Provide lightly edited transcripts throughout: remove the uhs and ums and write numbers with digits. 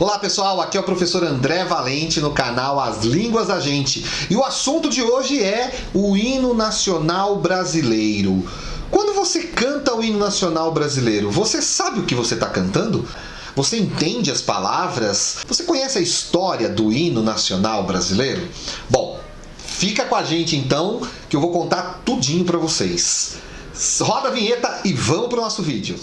Olá pessoal, aqui é o professor André Valente no canal As Línguas da Gente. E o assunto de hoje é o hino nacional brasileiro. Quando você canta o hino nacional brasileiro, você sabe o que você está cantando? Você entende as palavras? Você conhece a história do hino nacional brasileiro? Bom, fica com a gente então que eu vou contar tudinho para vocês. Roda a vinheta e vamos para o nosso vídeo.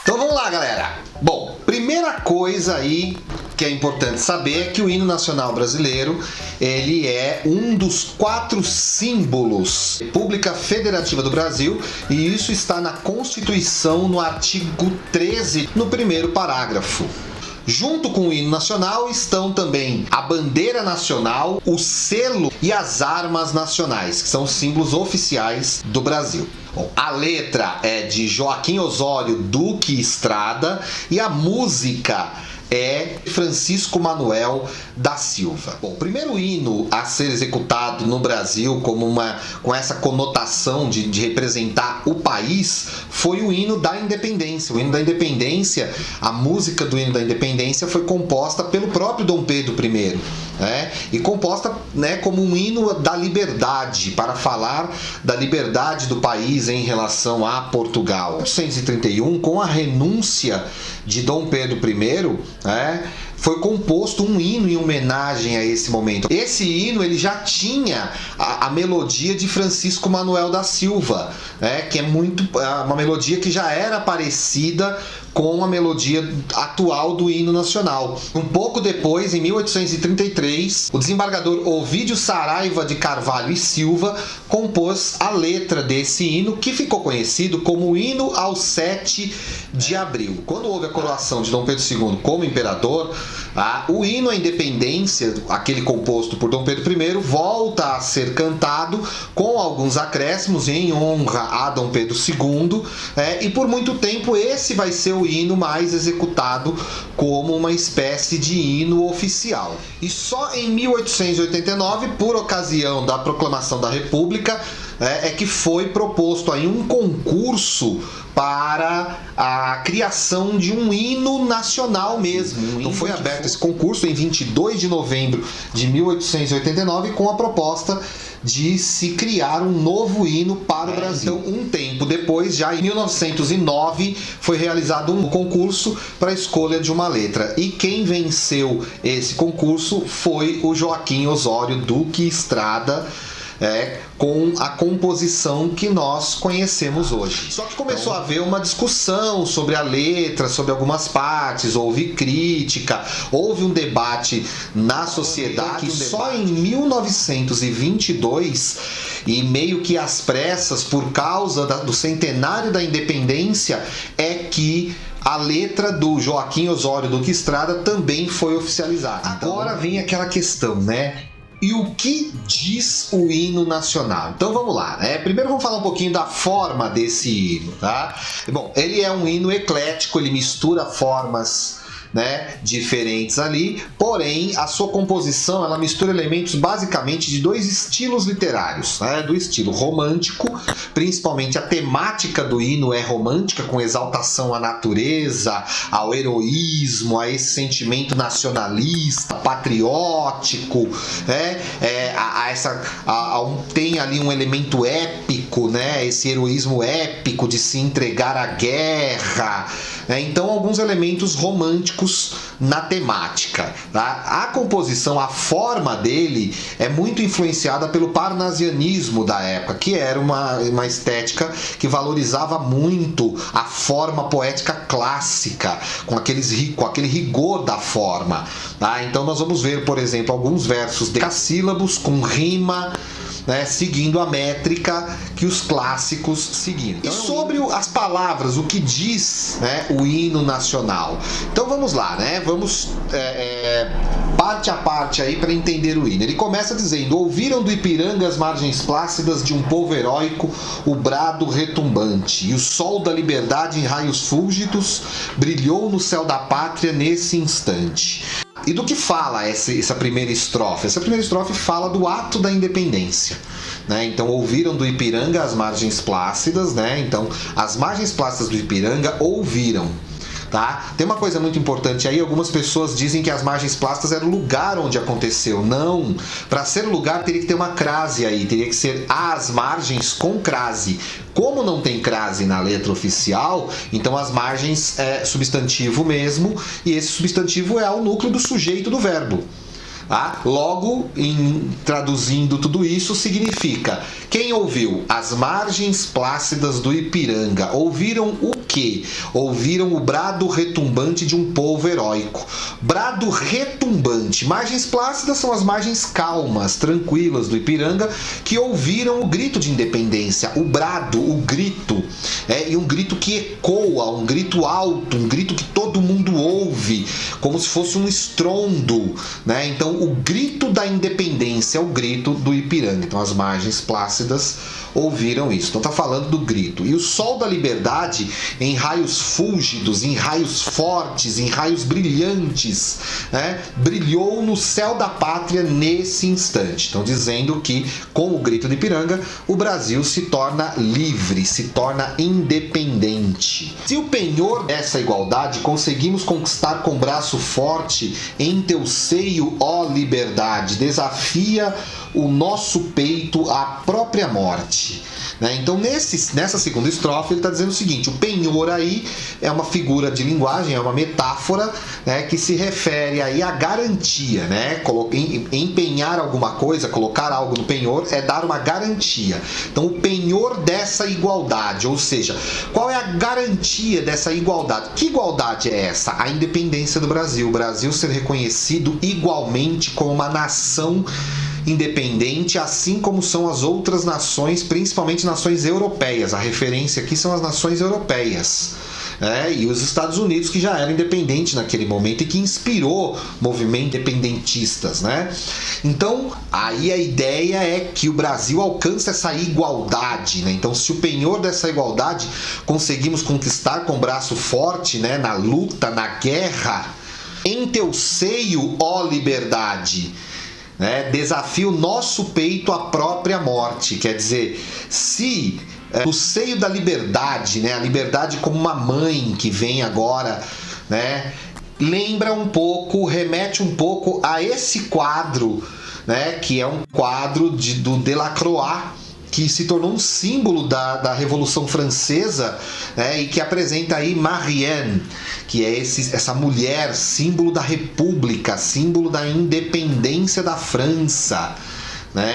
Então vamos lá, galera. Bom, primeira coisa aí que é importante saber é que o hino nacional brasileiro, ele é um dos 4 símbolos da República Federativa do Brasil, e isso está na Constituição, no artigo 13, no primeiro parágrafo. Junto com o hino nacional estão também a bandeira nacional, o selo e as armas nacionais, que são os símbolos oficiais do Brasil. Bom, a letra é de Joaquim Osório Duque Estrada e a música é Francisco Manuel da Silva. Bom, o primeiro hino a ser executado no Brasil com essa conotação de representar o país foi o hino da Independência. O hino da Independência, a música do hino da Independência foi composta pelo próprio Dom Pedro I, né? E composta, né, como um hino da liberdade, para falar da liberdade do país em relação a Portugal. Em 1831, com a renúncia de Dom Pedro I, foi composto um hino em homenagem a esse momento. Esse hino ele já tinha a melodia de Francisco Manuel da Silva, que é uma melodia que já era parecida com a melodia atual do hino nacional. Um pouco depois, em 1833, o desembargador Ovídio Saraiva de Carvalho e Silva compôs a letra desse hino, que ficou conhecido como o Hino ao 7 de Abril. Quando houve a coroação de Dom Pedro II como imperador, o hino à independência, aquele composto por Dom Pedro I, volta a ser cantado com alguns acréscimos em honra a Dom Pedro II, e por muito tempo esse vai ser o hino mais executado como uma espécie de hino oficial. E só em 1889, por ocasião da proclamação da República, é que foi proposto aí um concurso para a criação de um hino nacional mesmo. Então foi aberto esse concurso em 22 de novembro de 1889 com a proposta de se criar um novo hino para o Brasil. Então, um tempo depois, já em 1909, foi realizado um concurso para a escolha de uma letra. E quem venceu esse concurso foi o Joaquim Osório Duque Estrada, com a composição que nós conhecemos hoje. Só que começou a haver uma discussão sobre a letra, sobre algumas partes, houve crítica, houve um debate na sociedade. Só em 1922, e meio que às pressas, por causa do centenário da independência, é que a letra do Joaquim Osório Duque Estrada também foi oficializada. Agora vem aquela questão, né? E o que diz o hino nacional? Então vamos lá, Primeiro vamos falar um pouquinho da forma desse hino, tá? Bom, ele é um hino eclético, ele mistura formas, diferentes ali, porém a sua composição ela mistura elementos basicamente de 2 estilos literários, do estilo romântico, principalmente a temática do hino é romântica, com exaltação à natureza, ao heroísmo, a esse sentimento nacionalista, patriótico, tem ali um elemento épico, esse heroísmo épico de se entregar à guerra, então alguns elementos românticos na temática, tá? A composição, a forma dele é muito influenciada pelo parnasianismo da época, que era uma estética que valorizava muito a forma poética clássica, com aquele rigor da forma, tá? Então nós vamos ver, por exemplo, alguns versos decassílabos com rima, seguindo a métrica que os clássicos seguiram. E sobre as palavras, o que diz o hino nacional? Então vamos lá, vamos parte a parte aí para entender o hino. Ele começa dizendo: ouviram do Ipiranga as margens plácidas de um povo heróico o brado retumbante, e o sol da liberdade em raios fúlgidos brilhou no céu da pátria nesse instante. E do que fala essa primeira estrofe? Essa primeira estrofe fala do ato da independência, né? Então, ouviram do Ipiranga as margens plácidas, né? Então, as margens plácidas do Ipiranga ouviram. Tá? Tem uma coisa muito importante aí, algumas pessoas dizem que as margens plácidas era o lugar onde aconteceu. Não, para ser lugar teria que ter uma crase aí, teria que ser as margens com crase. Como não tem crase na letra oficial, então as margens é substantivo mesmo, e esse substantivo é o núcleo do sujeito do verbo. Ah, logo, traduzindo tudo isso, significa: quem ouviu as margens plácidas do Ipiranga ouviram o quê? Ouviram o brado retumbante de um povo heróico. Brado retumbante. Margens plácidas são as margens calmas, tranquilas do Ipiranga, que ouviram o grito de independência, o brado, o grito. E um grito que ecoa, um grito alto, um grito que todo mundo ouve, como se fosse um estrondo, né? Então, o grito da independência é o grito do Ipiranga. Então, as margens plácidas ouviram isso. Então, está falando do grito. E o sol da liberdade, em raios fúlgidos, em raios fortes, em raios brilhantes, né, brilhou no céu da pátria nesse instante. Então, dizendo que, com o grito do Ipiranga, o Brasil se torna livre, se torna independente. Se o penhor dessa igualdade conseguimos conquistar com braço forte, em teu seio, ó liberdade, desafia o nosso peito à própria morte. Então, nessa segunda estrofe, ele está dizendo o seguinte: o penhor aí é uma figura de linguagem, é uma metáfora, né, que se refere aí à garantia, né? Empenhar alguma coisa, colocar algo no penhor é dar uma garantia. Então, o penhor dessa igualdade, ou seja, qual é a garantia dessa igualdade? Que igualdade é essa? A independência do Brasil. O Brasil ser reconhecido igualmente como uma nação independente, assim como são as outras nações, principalmente nações europeias. A referência aqui são as nações europeias, e os Estados Unidos, que já eram independentes naquele momento e que inspirou movimentos independentistas, né? Então, aí a ideia é que o Brasil alcance essa igualdade, né? Então, se o penhor dessa igualdade conseguimos conquistar com braço forte, né, na luta, na guerra, em teu seio, ó liberdade, desafia o nosso peito à própria morte. Quer dizer, se no seio da liberdade, a liberdade como uma mãe que vem agora, lembra um pouco, remete um pouco a esse quadro, que é um quadro do Delacroix, que se tornou um símbolo da Revolução Francesa, e que apresenta aí Marianne, que é essa mulher, símbolo da República, símbolo da independência da França.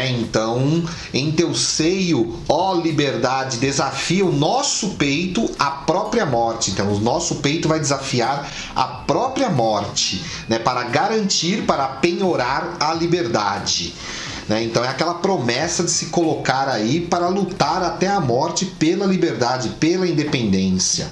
Então, em teu seio, ó liberdade, desafia o nosso peito à própria morte. Então, o nosso peito vai desafiar a própria morte, para garantir, para penhorar a liberdade. Então é aquela promessa de se colocar aí para lutar até a morte pela liberdade, pela independência.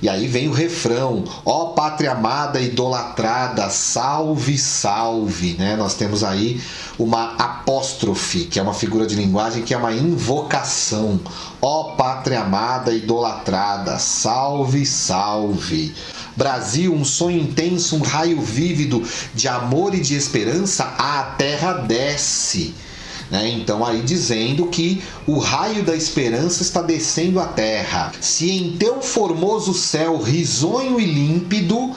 E aí vem o refrão: ó pátria amada idolatrada, salve, salve. Nós temos aí uma apóstrofe, que é uma figura de linguagem, que é uma invocação. Ó pátria amada idolatrada, salve, salve. Brasil, um sonho intenso, um raio vívido de amor e de esperança, a terra desce. Então aí dizendo que o raio da esperança está descendo à terra. Se em teu formoso céu risonho e límpido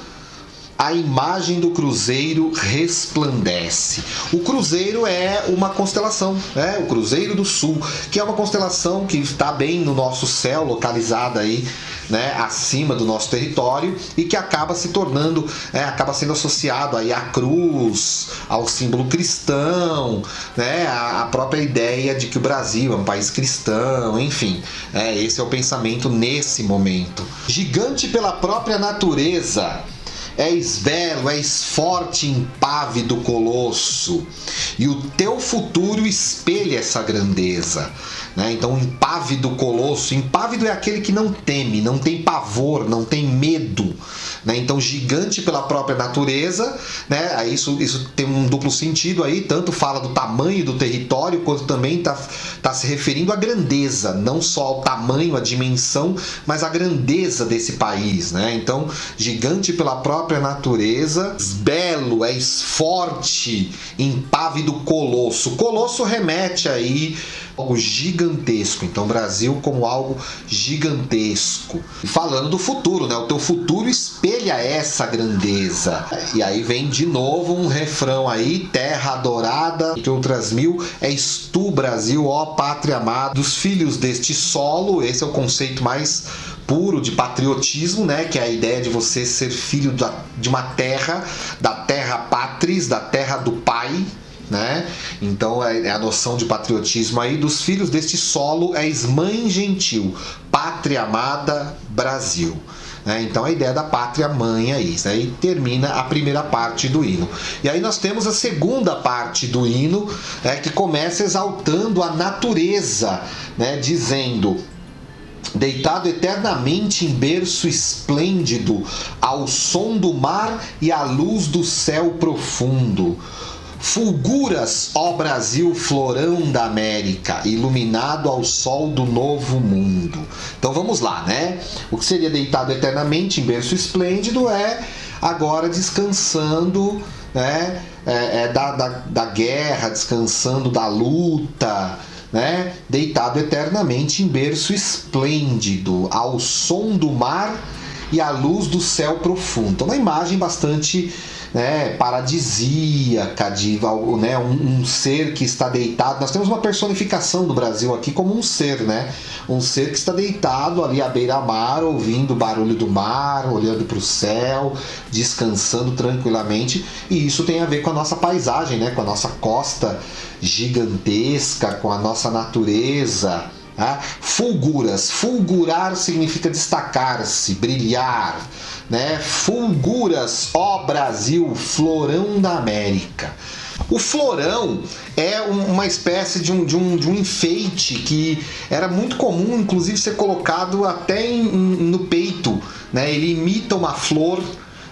a imagem do cruzeiro resplandece. O cruzeiro é uma constelação, o Cruzeiro do Sul, que é uma constelação que está bem no nosso céu, localizada aí, acima do nosso território, e que acaba se tornando, acaba sendo associado aí à cruz, ao símbolo cristão, a própria ideia de que o Brasil é um país cristão, enfim, esse é o pensamento nesse momento. Gigante pela própria natureza, és belo, és forte, impávido colosso, e o teu futuro espelha essa grandeza. Então, impávido colosso, impávido é aquele que não teme, não tem pavor, não tem medo, né? Então gigante pela própria natureza, né? Aí isso tem um duplo sentido aí, tanto fala do tamanho do território, quanto também tá se referindo à grandeza, não só ao tamanho, à dimensão, mas à grandeza desse país, né? Então gigante pela própria natureza, belo, forte, impávido colosso. Colosso remete aí algo gigantesco, então Brasil como algo gigantesco. E falando do futuro, né? O teu futuro espelha essa grandeza. E aí vem de novo um refrão aí, terra adorada, entre outras mil, és tu, Brasil, ó pátria amada, dos filhos deste solo. Esse é o conceito mais puro de patriotismo, né? Que é a ideia de você ser filho de uma terra, da terra patris, da terra do pai, né? Então é a noção de patriotismo aí, dos filhos deste solo és mãe gentil, pátria amada, Brasil. Então a ideia da pátria mãe é isso, aí termina a primeira parte do hino. E aí nós temos a segunda parte do hino, que começa exaltando a natureza, né? Dizendo: deitado eternamente em berço esplêndido, ao som do mar e à luz do céu profundo, fulguras, ó Brasil, florão da América, iluminado ao sol do novo mundo. Então vamos lá, né? O que seria deitado eternamente em berço esplêndido é agora descansando, né? Da guerra, descansando da luta, né? Deitado eternamente em berço esplêndido, ao som do mar e à luz do céu profundo. Então, uma imagem bastante, né, paradisíaca, de, né, um ser que está deitado. Nós temos uma personificação do Brasil aqui como um ser, né? Um ser que está deitado ali à beira-mar, ouvindo o barulho do mar, olhando para o céu, descansando tranquilamente. E isso tem a ver com a nossa paisagem, né? Com a nossa costa gigantesca, com a nossa natureza. Fulguras, fulgurar significa destacar-se, brilhar, né? Fulguras, ó Brasil, florão da América. O florão é uma espécie de um enfeite que era muito comum, inclusive, ser colocado até no peito, né? Ele imita uma flor,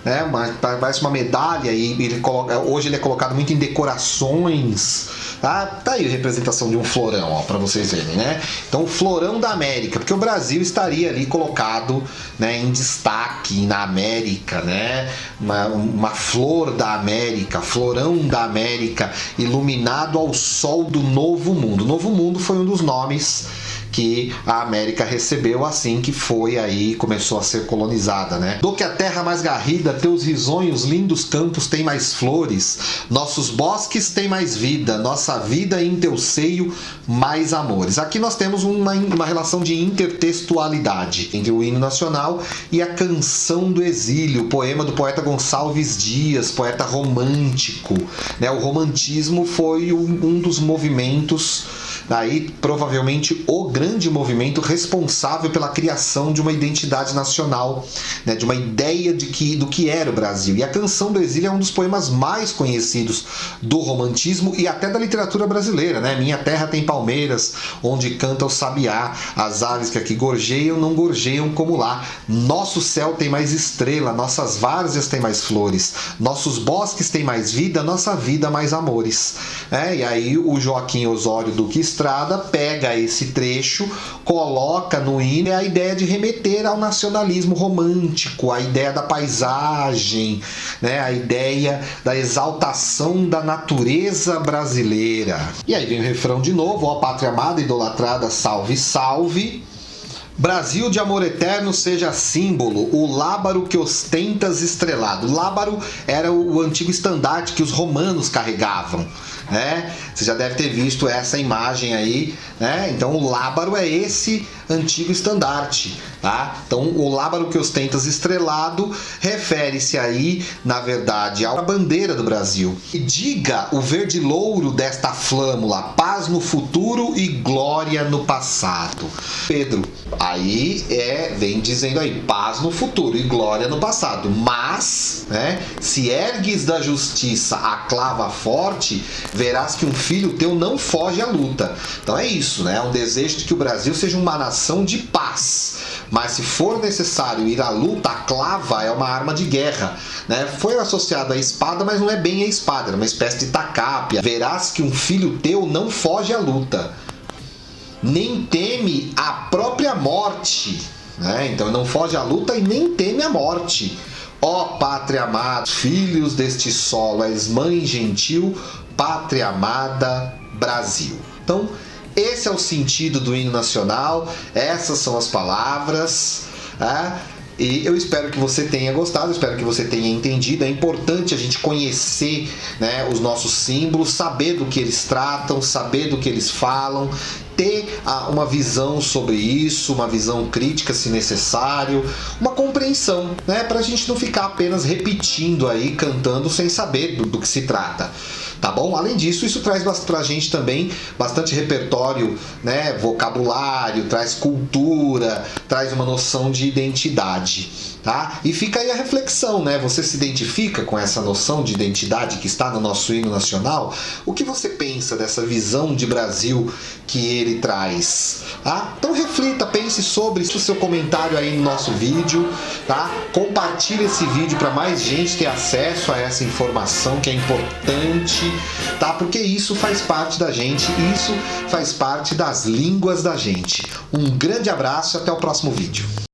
né? Parece uma medalha, e hoje ele é colocado muito em decorações. Tá aí a representação de um florão, ó, para vocês verem, né? Então, o florão da América, porque o Brasil estaria ali colocado, né, em destaque na América, né? Uma flor da América, florão da América, iluminado ao sol do Novo Mundo. O Novo Mundo foi um dos nomes que a América recebeu assim que foi aí, começou a ser colonizada, né? Do que a terra mais garrida, teus risonhos lindos campos têm mais flores, nossos bosques têm mais vida, nossa vida em teu seio mais amores. Aqui nós temos uma relação de intertextualidade entre o hino nacional e a canção do exílio, poema do poeta Gonçalves Dias, poeta romântico, né? O romantismo foi um dos movimentos, daí provavelmente o grande movimento responsável pela criação de uma identidade nacional, né, de uma ideia do que era o Brasil. E a Canção do Exílio é um dos poemas mais conhecidos do romantismo e até da literatura brasileira, né? Minha terra tem palmeiras, onde canta o sabiá, as aves que aqui gorjeiam não gorjeiam como lá. Nosso céu tem mais estrela, nossas várzeas têm mais flores, nossos bosques têm mais vida, nossa vida mais amores. E aí o Joaquim Osório Duque Estrada pega esse trecho, coloca no hino a ideia de remeter ao nacionalismo romântico, a ideia da paisagem, né? A ideia da exaltação da natureza brasileira. E aí vem o refrão de novo: ó pátria amada, idolatrada, salve, salve. Brasil de amor eterno seja símbolo, o lábaro que ostentas estrelado. Lábaro era o antigo estandarte que os romanos carregavam, né? Você já deve ter visto essa imagem aí, né? Então o lábaro é esse antigo estandarte, tá? Então o lábaro que ostentas estrelado refere-se aí, na verdade, à bandeira do Brasil. E diga o verde louro desta flâmula, paz no futuro e glória no passado. Pedro, aí vem dizendo aí, paz no futuro e glória no passado. Mas, né, se ergues da justiça a clava forte, verás que um filho teu não foge à luta. Então é isso, né? É um desejo de que o Brasil seja uma nação de paz, mas se for necessário ir à luta, a clava é uma arma de guerra, né? Foi associado à espada, mas não é bem a espada, é uma espécie de tacape. Verás que um filho teu não foge à luta, nem teme a própria morte, né? Então não foge à luta e nem teme a morte. Ó pátria amada, filhos deste solo, és mãe gentil, pátria amada, Brasil. Então, esse é o sentido do hino nacional, essas são as palavras, né? E eu espero que você tenha gostado, espero que você tenha entendido. É importante a gente conhecer, né, os nossos símbolos, saber do que eles tratam, saber do que eles falam, ter uma visão sobre isso, uma visão crítica se necessário, uma compreensão, né, para a gente não ficar apenas repetindo aí, cantando sem saber do que se trata. Tá bom? Além disso, isso traz pra gente também bastante repertório, né? Vocabulário, traz cultura, traz uma noção de identidade, tá? E fica aí a reflexão, né? Você se identifica com essa noção de identidade que está no nosso hino nacional? O que você pensa dessa visão de Brasil que ele traz? Tá? Então reflita, pense sobre isso, seu comentário aí no nosso vídeo, tá? Compartilhe esse vídeo para mais gente ter acesso a essa informação que é importante, tá? Porque isso faz parte da gente, isso faz parte das línguas da gente. Um grande abraço e até o próximo vídeo.